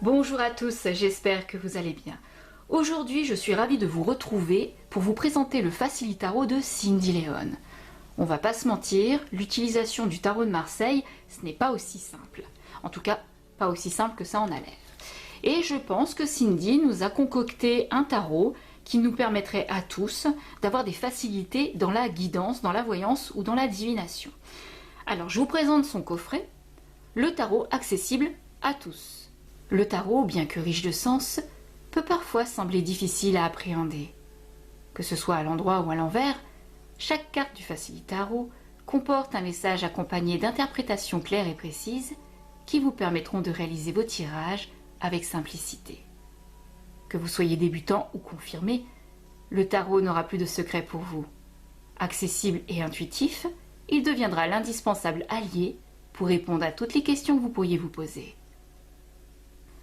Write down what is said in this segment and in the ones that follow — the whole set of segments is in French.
Bonjour à tous, j'espère que vous allez bien. Aujourd'hui, je suis ravie de vous retrouver pour vous présenter le Facili Tarot de Cindy Leon. On va pas se mentir, l'utilisation du tarot de Marseille, ce n'est pas aussi simple. En tout cas, pas aussi simple que ça en a l'air. Et je pense que Cindy nous a concocté un tarot qui nous permettrait à tous d'avoir des facilités dans la guidance, dans la voyance ou dans la divination. Alors, je vous présente son coffret, le tarot accessible à tous. Le tarot, bien que riche de sens, peut parfois sembler difficile à appréhender. Que ce soit à l'endroit ou à l'envers, chaque carte du Facili Tarot comporte un message accompagné d'interprétations claires et précises qui vous permettront de réaliser vos tirages avec simplicité. Que vous soyez débutant ou confirmé, le tarot n'aura plus de secret pour vous. Accessible et intuitif, il deviendra l'indispensable allié pour répondre à toutes les questions que vous pourriez vous poser.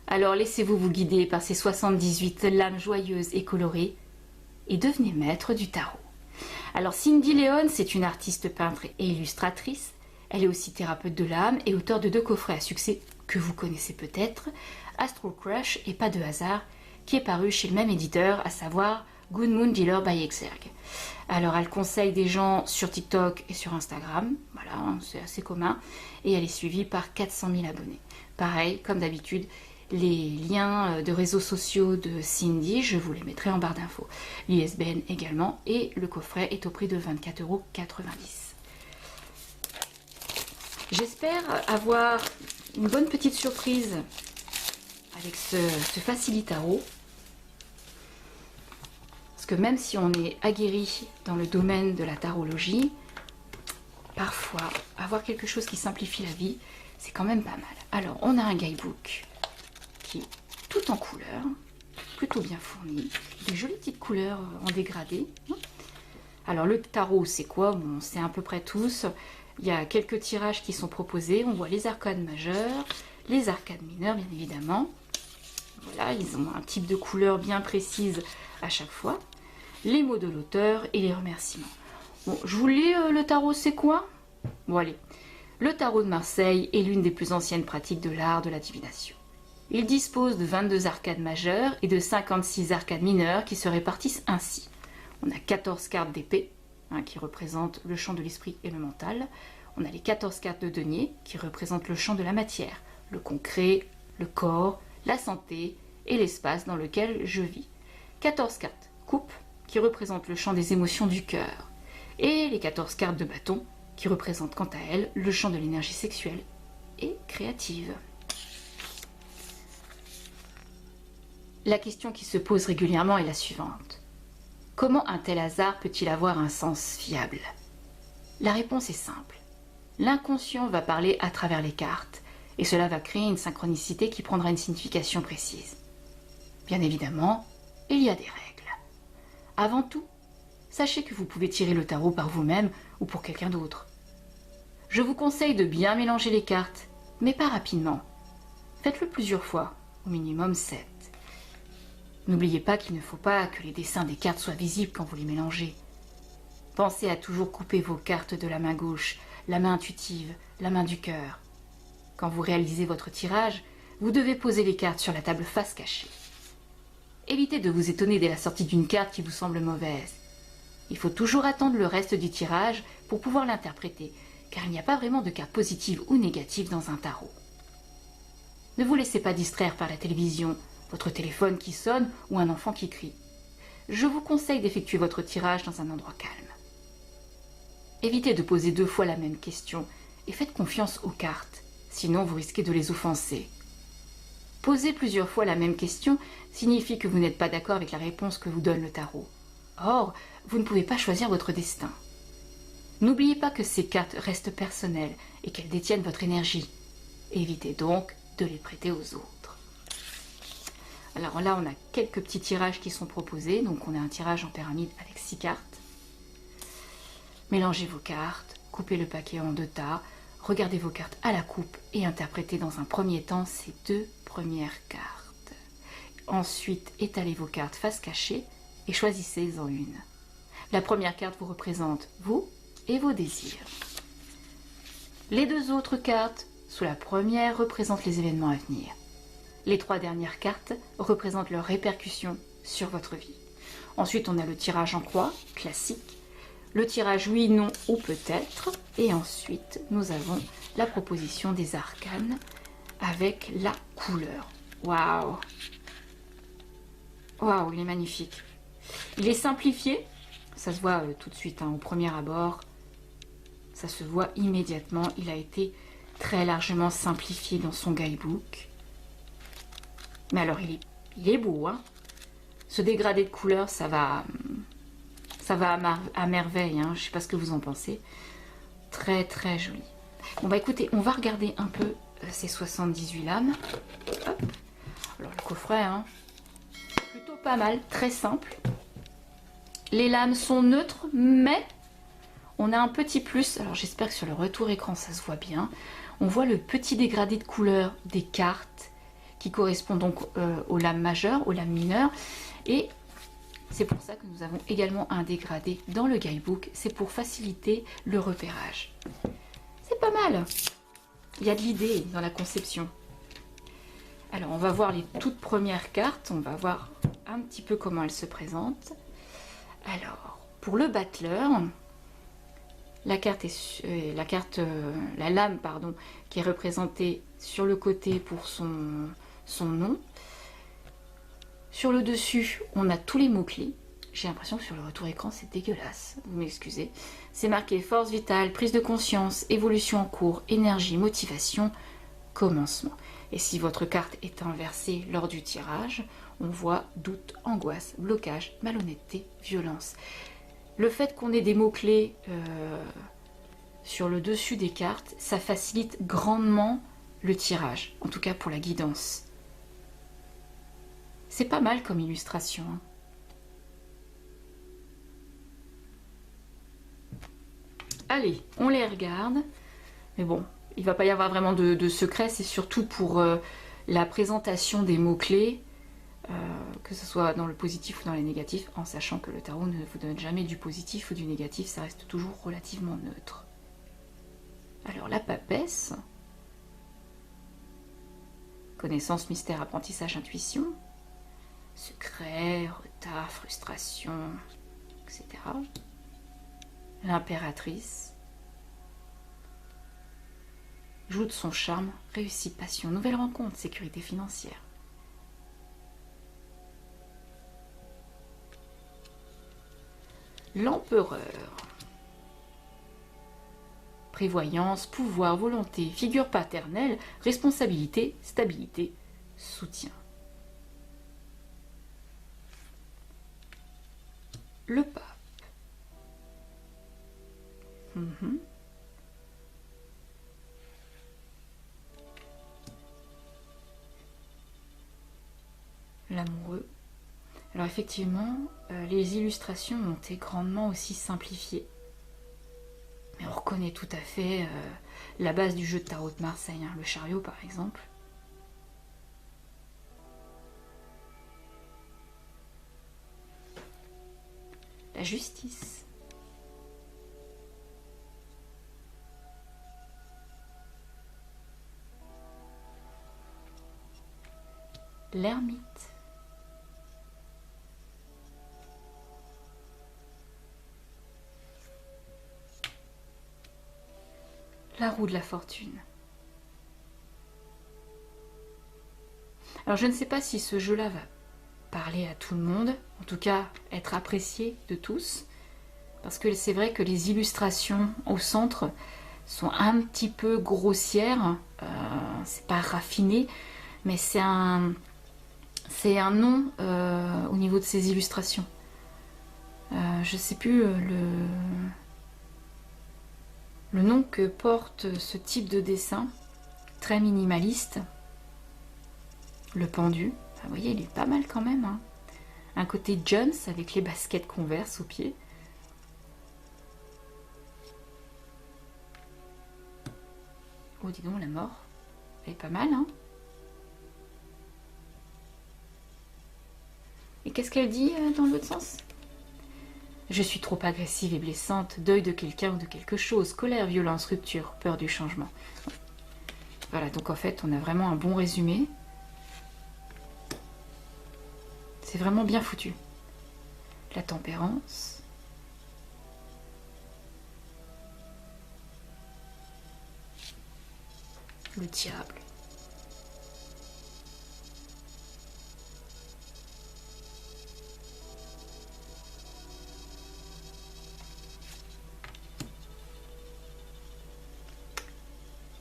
Alors laissez-vous vous guider par ces 78 lames joyeuses et colorées et devenez maître du tarot. Alors Cindy Leon, c'est une artiste peintre et illustratrice. Elle est aussi thérapeute de l'âme et auteure de 2 coffrets à succès que vous connaissez peut-être, Astral Crush et Pas de hasard, qui est paru chez le même éditeur, à savoir Good Moon Dealer by Exergue. Alors elle conseille des gens sur TikTok et sur Instagram, voilà, c'est assez commun, et elle est suivie par 400 000 abonnés. Pareil, comme d'habitude, les liens de réseaux sociaux de Cindy, je vous les mettrai en barre d'infos. L'ISBN également, et le coffret est au prix de 24,90 €. J'espère avoir une bonne petite surprise avec ce Facili Tarot. Parce que même si on est aguerri dans le domaine de la tarologie, parfois, avoir quelque chose qui simplifie la vie, c'est quand même pas mal. Alors, on a un guidebook qui est tout en couleurs, plutôt bien fourni, des jolies petites couleurs en dégradé. Alors, le tarot, c'est quoi? Bon, c'est à peu près tous. Il y a quelques tirages qui sont proposés. On voit les arcades majeures, les arcades mineures, bien évidemment. Voilà, ils ont un type de couleur bien précise à chaque fois. Les mots de l'auteur et les remerciements. Bon, je vous lis le tarot, c'est quoi? Bon, allez. Le tarot de Marseille est l'une des plus anciennes pratiques de l'art de la divination. Il dispose de 22 arcades majeures et de 56 arcades mineures qui se répartissent ainsi. On a 14 cartes d'épée, qui représentent le champ de l'esprit et le mental. On a les 14 cartes de denier qui représentent le champ de la matière, le concret, le corps, la santé et l'espace dans lequel je vis. 14 cartes coupe qui représentent le champ des émotions du cœur. Et les 14 cartes de bâton qui représentent quant à elles le champ de l'énergie sexuelle et créative. La question qui se pose régulièrement est la suivante. Comment un tel hasard peut-il avoir un sens fiable? La réponse est simple. L'inconscient va parler à travers les cartes, et cela va créer une synchronicité qui prendra une signification précise. Bien évidemment, il y a des règles. Avant tout, sachez que vous pouvez tirer le tarot par vous-même ou pour quelqu'un d'autre. Je vous conseille de bien mélanger les cartes, mais pas rapidement. Faites-le plusieurs fois, au minimum 7. N'oubliez pas qu'il ne faut pas que les dessins des cartes soient visibles quand vous les mélangez. Pensez à toujours couper vos cartes de la main gauche, la main intuitive, la main du cœur. Quand vous réalisez votre tirage, vous devez poser les cartes sur la table face cachée. Évitez de vous étonner dès la sortie d'une carte qui vous semble mauvaise. Il faut toujours attendre le reste du tirage pour pouvoir l'interpréter, car il n'y a pas vraiment de cartes positives ou négatives dans un tarot. Ne vous laissez pas distraire par la télévision, votre téléphone qui sonne ou un enfant qui crie. Je vous conseille d'effectuer votre tirage dans un endroit calme. Évitez de poser 2 fois la même question et faites confiance aux cartes, sinon vous risquez de les offenser. Poser plusieurs fois la même question signifie que vous n'êtes pas d'accord avec la réponse que vous donne le tarot. Or, vous ne pouvez pas choisir votre destin. N'oubliez pas que ces cartes restent personnelles et qu'elles détiennent votre énergie. Évitez donc de les prêter aux autres. Alors là, on a quelques petits tirages qui sont proposés. Donc on a un tirage en pyramide avec 6 cartes. Mélangez vos cartes, coupez le paquet en 2 tas, regardez vos cartes à la coupe et interprétez dans un premier temps ces 2 premières cartes. Ensuite, étalez vos cartes face cachée et choisissez-en une. La première carte vous représente vous et vos désirs. Les 2 autres cartes, sous la première, représentent les événements à venir. Les 3 dernières cartes représentent leurs répercussions sur votre vie. Ensuite, on a le tirage en croix, classique. Le tirage oui, non ou peut-être. Et ensuite, nous avons la proposition des arcanes avec la couleur. Waouh! Waouh, il est magnifique. Il est simplifié. Ça se voit tout de suite, hein, au premier abord. Ça se voit immédiatement. Il a été très largement simplifié dans son guidebook. Mais alors, il est beau, hein. Ce dégradé de couleurs, ça va à merveille, hein. Je ne sais pas ce que vous en pensez. Très, très joli. Bon, bah écoutez, on va regarder un peu ces 78 lames. Hop. Alors, le coffret, hein, plutôt pas mal, très simple. Les lames sont neutres, mais on a un petit plus. Alors, j'espère que sur le retour écran, ça se voit bien. On voit le petit dégradé de couleurs des cartes qui correspond donc aux lames majeures, aux lames mineures. Et c'est pour ça que nous avons également un dégradé dans le guidebook. C'est pour faciliter le repérage. C'est pas mal. Il y a de l'idée dans la conception. Alors, on va voir les toutes premières cartes. On va voir un petit peu comment elles se présentent. Alors, pour le battleur, la lame pardon, qui est représentée sur le côté pour son nom. Sur le dessus, on a tous les mots-clés. J'ai l'impression que sur le retour écran, c'est dégueulasse. Vous m'excusez. C'est marqué force vitale, prise de conscience, évolution en cours, énergie, motivation, commencement. Et si votre carte est inversée lors du tirage, on voit doute, angoisse, blocage, malhonnêteté, violence. Le fait qu'on ait des mots-clés sur le dessus des cartes, ça facilite grandement le tirage, en tout cas pour la guidance. C'est pas mal comme illustration. Hein. Allez, on les regarde. Mais bon, il ne va pas y avoir vraiment de secret. C'est surtout pour la présentation des mots-clés, que ce soit dans le positif ou dans les négatifs, en sachant que le tarot ne vous donne jamais du positif ou du négatif. Ça reste toujours relativement neutre. Alors, la papesse. Connaissance, mystère, apprentissage, intuition. Secret, retard, frustration, etc. L'impératrice. Joue de son charme, réussite, passion, nouvelle rencontre, sécurité financière. L'empereur. Prévoyance, pouvoir, volonté, figure paternelle, responsabilité, stabilité, soutien. Le pape. L'amoureux. Alors effectivement, les illustrations ont été grandement aussi simplifiées. Mais on reconnaît tout à fait la base du jeu de tarot de Marseille, hein, le chariot par exemple. La justice. L'ermite. La roue de la fortune. Alors je ne sais pas si ce jeu-là va parler à tout le monde, en tout cas être apprécié de tous, parce que c'est vrai que les illustrations au centre sont un petit peu grossières, c'est pas raffiné, mais c'est un nom au niveau de ces illustrations. Je sais plus le nom que porte ce type de dessin, très minimaliste. Le pendu. Vous voyez, il est pas mal quand même. Hein. Un côté Jones avec les baskets Converse aux pieds. Oh, dis donc, la mort. Elle est pas mal, hein. Et qu'est-ce qu'elle dit dans l'autre sens? Je suis trop agressive et blessante, deuil de quelqu'un ou de quelque chose, colère, violence, rupture, peur du changement. Voilà, donc en fait, on a vraiment un bon résumé. C'est vraiment bien foutu. La tempérance. Le diable.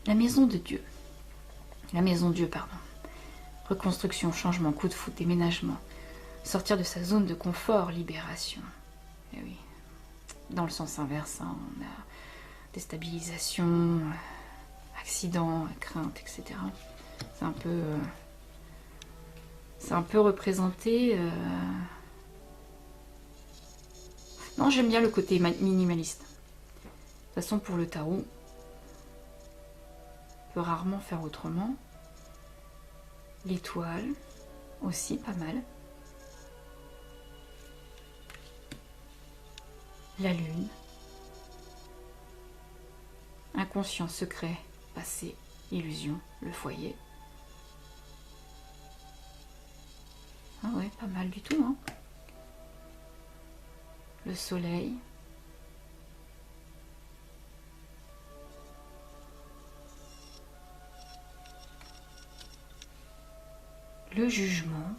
La maison de Dieu. La maison de Dieu, pardon. Reconstruction, changement, coup de foudre, déménagement. Sortir de sa zone de confort, libération. Eh oui. Dans le sens inverse, hein, on a déstabilisation, accident, crainte, etc. C'est un peu représenté. Non, j'aime bien le côté minimaliste. De toute façon, pour le tarot, on peut rarement faire autrement. L'étoile, aussi pas mal. La lune. Inconscient, secret, passé, illusion, le foyer. Ah ouais, pas mal du tout, hein. Le soleil. Le jugement.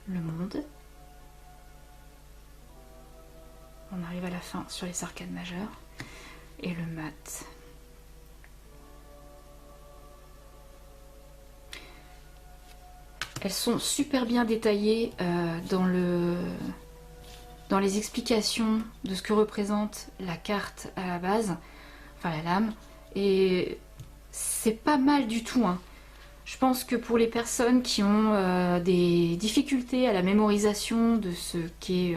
Le monde. On arrive à la fin sur les arcades majeures. Et le mat. Elles sont super bien détaillées dans les explications de ce que représente la carte à la base, enfin la lame, et c'est pas mal du tout, hein. Je pense que pour les personnes qui ont des difficultés à la mémorisation de ce qu'est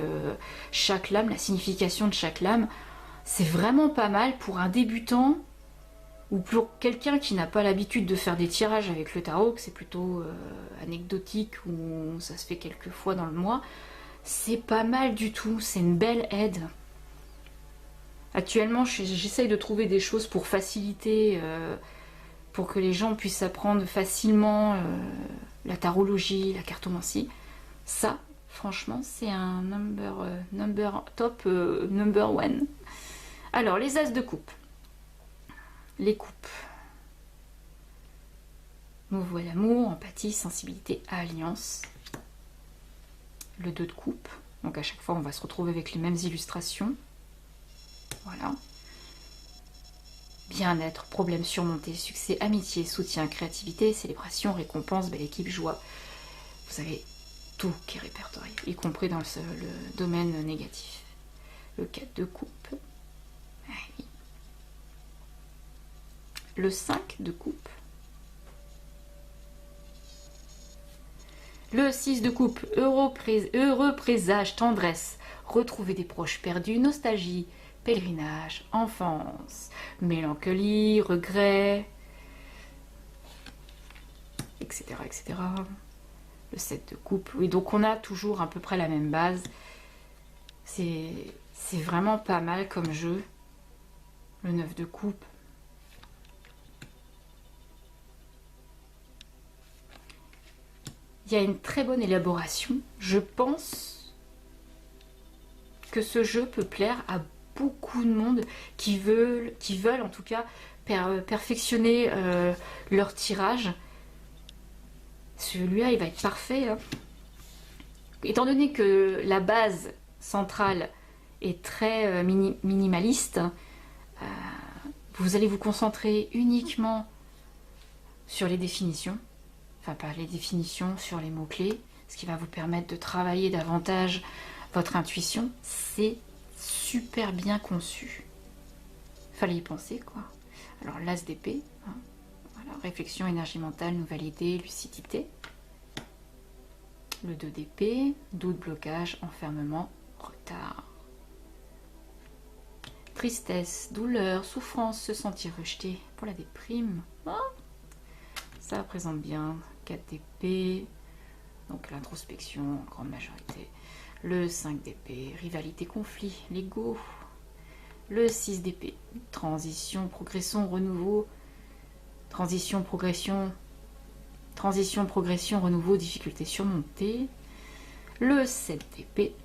chaque lame, la signification de chaque lame, c'est vraiment pas mal pour un débutant ou pour quelqu'un qui n'a pas l'habitude de faire des tirages avec le tarot, que c'est plutôt anecdotique ou ça se fait quelques fois dans le mois. C'est pas mal du tout, c'est une belle aide. Actuellement, j'essaye de trouver des choses pour faciliter, pour que les gens puissent apprendre facilement la tarologie, la cartomancie. Ça, franchement, c'est un top number one. Alors, les as de coupe. Les coupes. Nous voit l'amour, empathie, sensibilité, alliance. Le 2 de coupe. Donc à chaque fois, on va se retrouver avec les mêmes illustrations. Voilà. Bien-être, problèmes surmontés, succès, amitié, soutien, créativité, célébration, récompense, belle équipe, joie. Vous avez tout qui est répertorié, y compris dans le domaine négatif. Le 4 de coupe. Ah oui. Le 5 de coupe. Le 6 de coupe, heureux présage, tendresse, retrouver des proches perdus, nostalgie, pèlerinage, enfance, mélancolie, regret, etc., etc. Le 7 de coupe, oui, donc on a toujours à peu près la même base. C'est vraiment pas mal comme jeu. Le 9 de coupe. Il y a une très bonne élaboration. Je pense que ce jeu peut plaire à beaucoup de monde qui veulent en tout cas perfectionner leur tirage. Celui-là, il va être parfait, hein. Étant donné que la base centrale est très minimaliste, vous allez vous concentrer uniquement sur les définitions. Enfin, pas les définitions, sur les mots-clés, ce qui va vous permettre de travailler davantage votre intuition. C'est super bien conçu. Fallait y penser, quoi. Alors, l'as d'épée, hein, voilà, réflexion, énergie mentale, nouvelle idée, lucidité. Le 2 d'épée, doute, blocage, enfermement, retard. Tristesse, douleur, souffrance, se sentir rejeté pour la déprime. Oh, ça représente bien 4 d'épée, donc l'introspection en grande majorité. Le 5 d'épée, rivalité, conflit, l'ego. le 6 d'épée, transition, progression, renouveau, transition, progression, renouveau, difficulté surmontée, le 7 d'épée.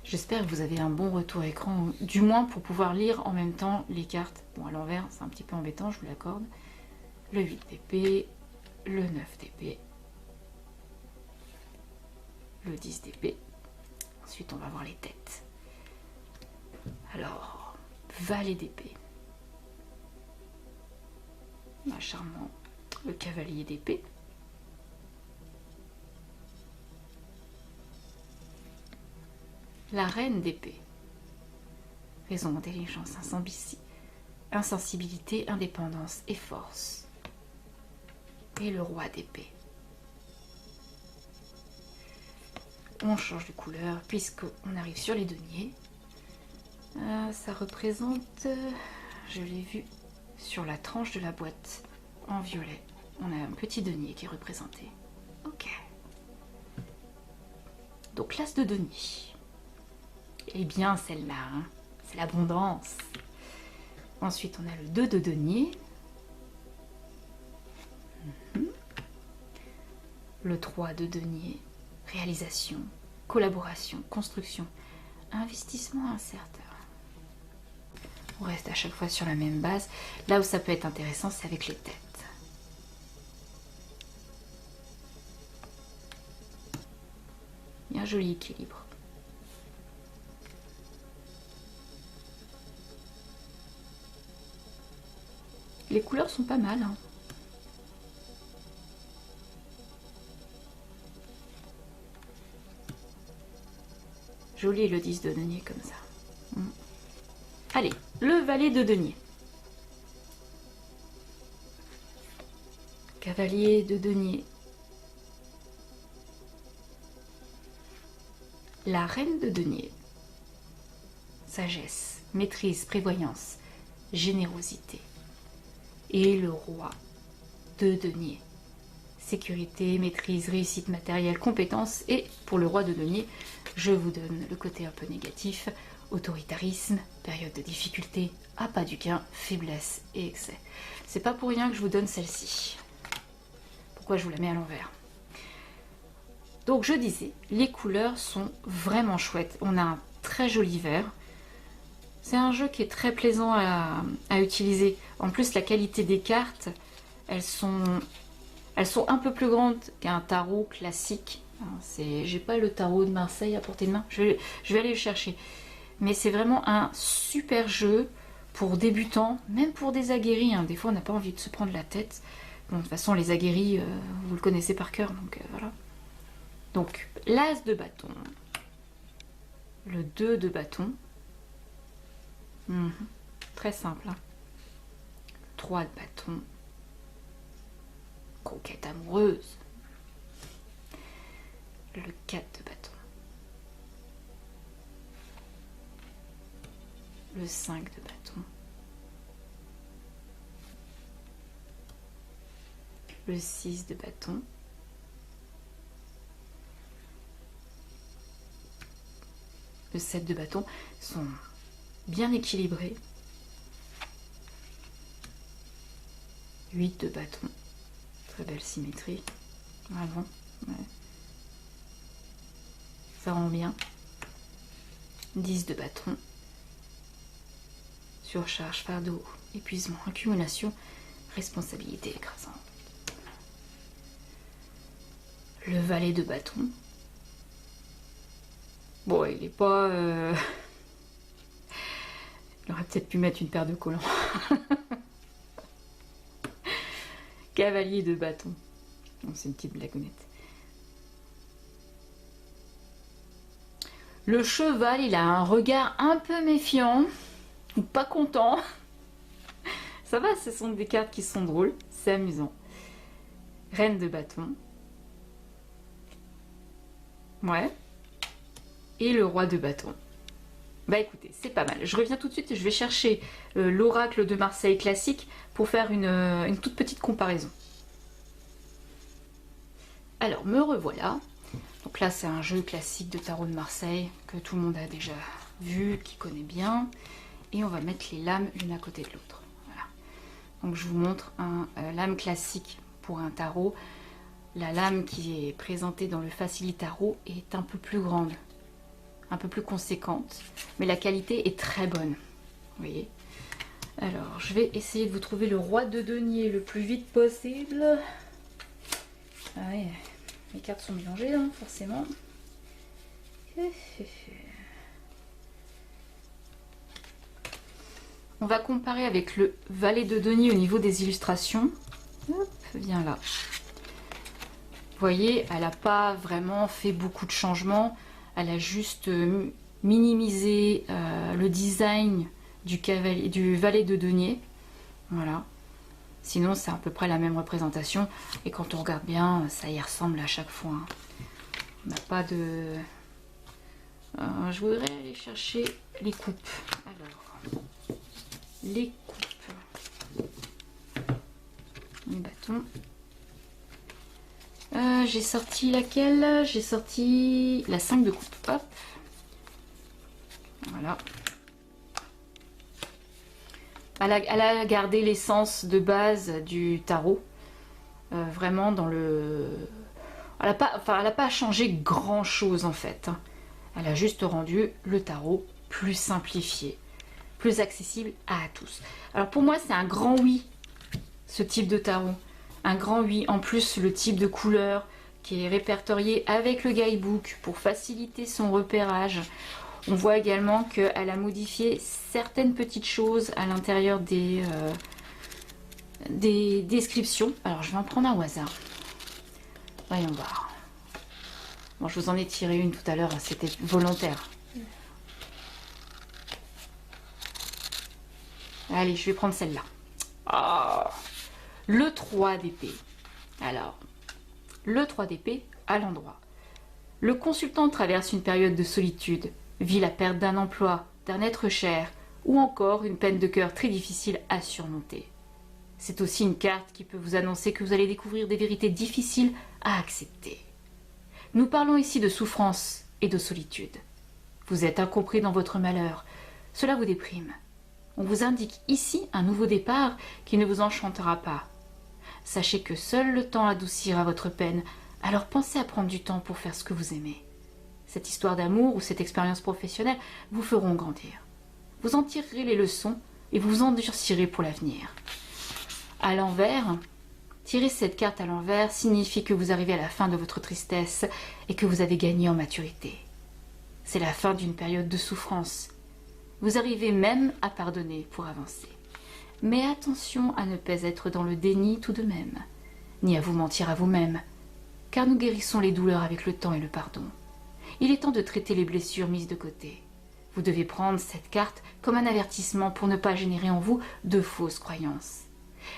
J'espère que vous avez un bon retour écran, du moins pour pouvoir lire en même temps les cartes. Bon, à l'envers, c'est un petit peu embêtant, je vous l'accorde. Le 8 d'épée, le 9 d'épée, le 10 d'épée. Ensuite, on va voir les têtes. Alors, valet d'épée. Ah, charmant. Le cavalier d'épée. La reine d'épée. Raison, intelligence, insensibilité, indépendance et force. Et le roi d'épée. On change de couleur puisqu'on arrive sur les deniers. Ça représente, je l'ai vu sur la tranche de la boîte en violet. On a un petit denier qui est représenté. Ok. Donc l'as de denier. Eh bien celle-là, hein, c'est l'abondance. Ensuite on a le 2 de denier. Le 3 de denier. Réalisation, collaboration, construction, investissement incertain. On reste à chaque fois sur la même base. Là où ça peut être intéressant, c'est avec les têtes. Il y a un joli équilibre. Les couleurs sont pas mal, hein. Joli le 10 de denier comme ça. Allez, le valet de denier. Cavalier de denier. La reine de denier. Sagesse, maîtrise, prévoyance, générosité. Et le roi de denier. Sécurité, maîtrise, réussite matérielle, compétence. Et pour le roi de denier, je vous donne le côté un peu négatif. Autoritarisme, période de difficulté, appât du gain, faiblesse et excès. C'est pas pour rien que je vous donne celle-ci. Pourquoi je vous la mets à l'envers? Donc je disais, les couleurs sont vraiment chouettes. On a un très joli vert. C'est un jeu qui est très plaisant à utiliser. En plus, la qualité des cartes, elles sont un peu plus grandes qu'un tarot classique. J'ai pas le tarot de Marseille à portée de main. Je vais aller le chercher. Mais c'est vraiment un super jeu pour débutants, même pour des aguerris. Hein. Des fois, on n'a pas envie de se prendre la tête. Bon, de toute façon, les aguerris, vous le connaissez par cœur, donc voilà. Donc, l'as de bâton, le 2 de bâton, très simple. Hein. 3 de bâton, conquête amoureuse, le 4 de bâton. Le 5 de bâton, le 6 de bâton, le 7 de bâton sont bien équilibrés, 8 de bâton, très belle symétrie, vraiment, ouais. Ça rend bien, 10 de bâton, surcharge, fardeau, épuisement, accumulation, responsabilité écrasante. Le valet de bâton. Bon, il n'est pas... Il aurait peut-être pu mettre une paire de collants. Cavalier de bâton. C'est une petite blagounette. Le cheval, il a un regard un peu méfiant. Ou pas content. Ça va, ce sont des cartes qui sont drôles. C'est amusant. Reine de bâton. Ouais. Et le roi de bâton. Bah écoutez, c'est pas mal. Je reviens tout de suite et je vais chercher l'oracle de Marseille classique pour faire une toute petite comparaison. Alors, me revoilà. Donc là, c'est un jeu classique de tarot de Marseille que tout le monde a déjà vu, qui connaît bien. Et on va mettre les lames l'une à côté de l'autre. Voilà. Donc je vous montre un lame classique pour un tarot. La lame qui est présentée dans le Facili Tarot est un peu plus grande, un peu plus conséquente, mais la qualité est très bonne. Vous voyez. Alors, je vais essayer de vous trouver le roi de denier le plus vite possible. Ah ouais, les cartes sont mélangées, hein, forcément. On va comparer avec le valet de denier au niveau des illustrations. Hop, viens là. Vous voyez, elle n'a pas vraiment fait beaucoup de changements. Elle a juste minimisé le design du valet de denier. Voilà. Sinon, c'est à peu près la même représentation. Et quand on regarde bien, ça y ressemble à chaque fois. Hein. On n'a pas de... je voudrais aller chercher les coupes. Alors, les coupes. Les bâtons. J'ai sorti laquelle? J'ai sorti la 5 de coupe. Hop. Voilà. Elle a gardé l'essence de base du tarot. Vraiment dans le... Elle n'a pas changé grand chose en fait. Elle a juste rendu le tarot plus simplifié, plus accessible à tous. Alors pour moi c'est un grand oui, ce type de tarot. Un grand oui. En plus le type de couleur qui est répertorié avec le guidebook pour faciliter son repérage. On voit également qu'elle a modifié certaines petites choses à l'intérieur des descriptions. Alors je vais en prendre un au hasard. Voyons voir. Bon, je vous en ai tiré une tout à l'heure, c'était volontaire. Allez, je vais prendre celle-là. Oh, le 3 d'épée. Alors, le 3 d'épée à l'endroit. Le consultant traverse une période de solitude, vit la perte d'un emploi, d'un être cher, ou encore une peine de cœur très difficile à surmonter. C'est aussi une carte qui peut vous annoncer que vous allez découvrir des vérités difficiles à accepter. Nous parlons ici de souffrance et de solitude. Vous êtes incompris dans votre malheur. Cela vous déprime. On vous indique ici un nouveau départ qui ne vous enchantera pas. Sachez que seul le temps adoucira votre peine, alors pensez à prendre du temps pour faire ce que vous aimez. Cette histoire d'amour ou cette expérience professionnelle vous feront grandir. Vous en tirerez les leçons et vous vous endurcirez pour l'avenir. À l'envers, tirer cette carte à l'envers signifie que vous arrivez à la fin de votre tristesse et que vous avez gagné en maturité. C'est la fin d'une période de souffrance. Vous arrivez même à pardonner pour avancer. Mais attention à ne pas être dans le déni tout de même, ni à vous mentir à vous-même, car nous guérissons les douleurs avec le temps et le pardon. Il est temps de traiter les blessures mises de côté. Vous devez prendre cette carte comme un avertissement pour ne pas générer en vous de fausses croyances.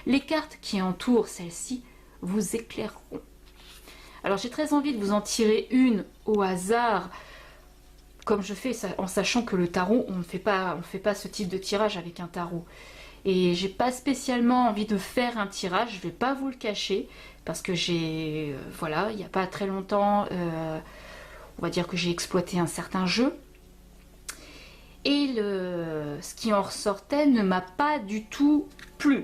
Les cartes qui entourent celle-ci vous éclaireront. Alors j'ai très envie de vous en tirer une au hasard, comme je fais en sachant que le tarot, on ne fait pas ce type de tirage avec un tarot. Et j'ai pas spécialement envie de faire un tirage, je vais pas vous le cacher, parce que j'ai, voilà, il n'y a pas très longtemps, on va dire que j'ai exploité un certain jeu. Et ce qui en ressortait ne m'a pas du tout plu.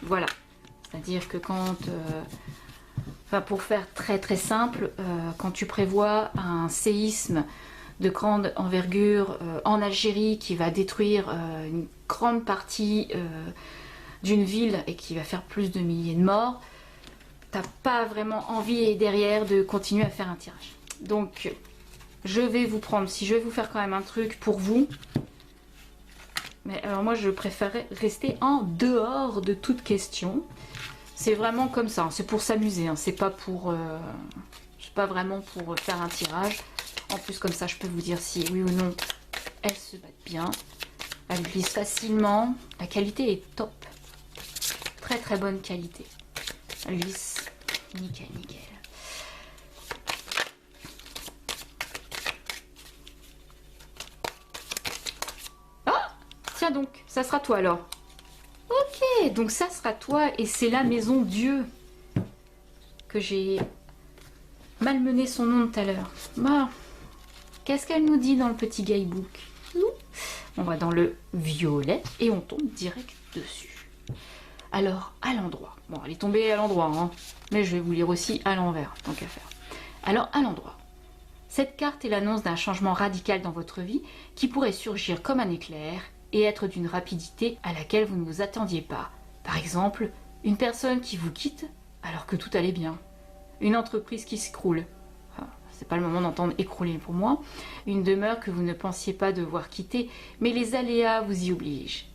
Voilà. C'est-à-dire que quand... pour faire très très simple, quand tu prévois un séisme de grande envergure en Algérie qui va détruire une grande partie d'une ville et qui va faire plus de milliers de morts, t'as pas vraiment envie derrière de continuer à faire un tirage. Donc je vais vous prendre, si je vais vous faire quand même un truc pour vous, mais alors moi je préférerais rester en dehors de toute question. C'est vraiment comme ça, c'est pour s'amuser, hein. C'est pas vraiment pour faire un tirage. En plus comme ça je peux vous dire si oui ou non elles se battent bien. Elles glissent facilement. La qualité est top. Très très bonne qualité. Elles glissent nickel nickel. Ah, tiens donc, ça sera toi alors. Ok, donc ça sera toi et c'est la maison Dieu que j'ai malmené son nom tout à l'heure. Bon. Qu'est-ce qu'elle nous dit dans le petit guidebook? On va dans le violet et on tombe direct dessus. Alors, à l'endroit. Bon, elle est tombée à l'endroit, hein, mais je vais vous lire aussi à l'envers, tant qu'à faire. Alors, à l'endroit. Cette carte est l'annonce d'un changement radical dans votre vie qui pourrait surgir comme un éclair et être d'une rapidité à laquelle vous ne vous attendiez pas. Par exemple, une personne qui vous quitte alors que tout allait bien. Une entreprise qui s'écroule. Enfin, c'est pas le moment d'entendre écrouler pour moi. Une demeure que vous ne pensiez pas devoir quitter, mais les aléas vous y obligent.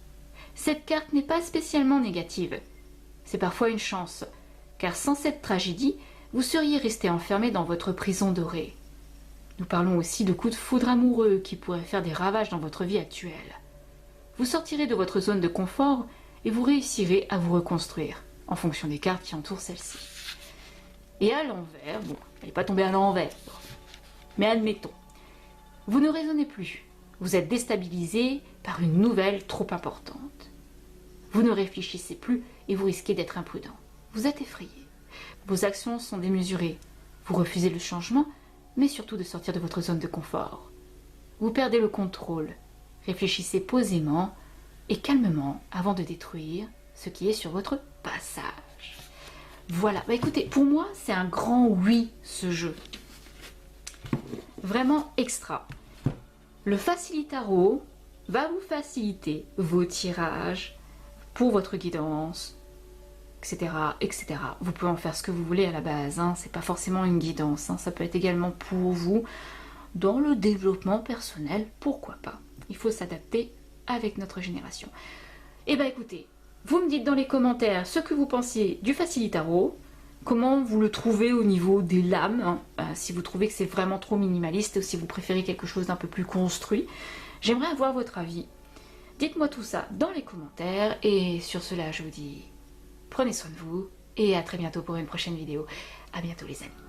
Cette carte n'est pas spécialement négative. C'est parfois une chance, car sans cette tragédie, vous seriez resté enfermé dans votre prison dorée. Nous parlons aussi de coups de foudre amoureux qui pourraient faire des ravages dans votre vie actuelle. Vous sortirez de votre zone de confort et vous réussirez à vous reconstruire, en fonction des cartes qui entourent celle-ci. Et à l'envers, bon, elle n'est pas tombée à l'envers, mais admettons, vous ne raisonnez plus, vous êtes déstabilisé par une nouvelle trop importante. Vous ne réfléchissez plus et vous risquez d'être imprudent. Vous êtes effrayé. Vos actions sont démesurées. Vous refusez le changement, mais surtout de sortir de votre zone de confort. Vous perdez le contrôle. Réfléchissez posément et calmement avant de détruire ce qui est sur votre passage. Voilà, bah écoutez, pour moi, c'est un grand oui, ce jeu. Vraiment extra. Le Facilitaro va vous faciliter vos tirages pour votre guidance, etc., etc. Vous pouvez en faire ce que vous voulez à la base, hein. C'est pas forcément une guidance, hein. Ça peut être également pour vous dans le développement personnel, pourquoi pas. Il faut s'adapter avec notre génération. Et bah écoutez, vous me dites dans les commentaires ce que vous pensiez du Facilitaro, comment vous le trouvez au niveau des lames, hein, si vous trouvez que c'est vraiment trop minimaliste ou si vous préférez quelque chose d'un peu plus construit. J'aimerais avoir votre avis. Dites-moi tout ça dans les commentaires et sur cela je vous dis prenez soin de vous et à très bientôt pour une prochaine vidéo. À bientôt les amis.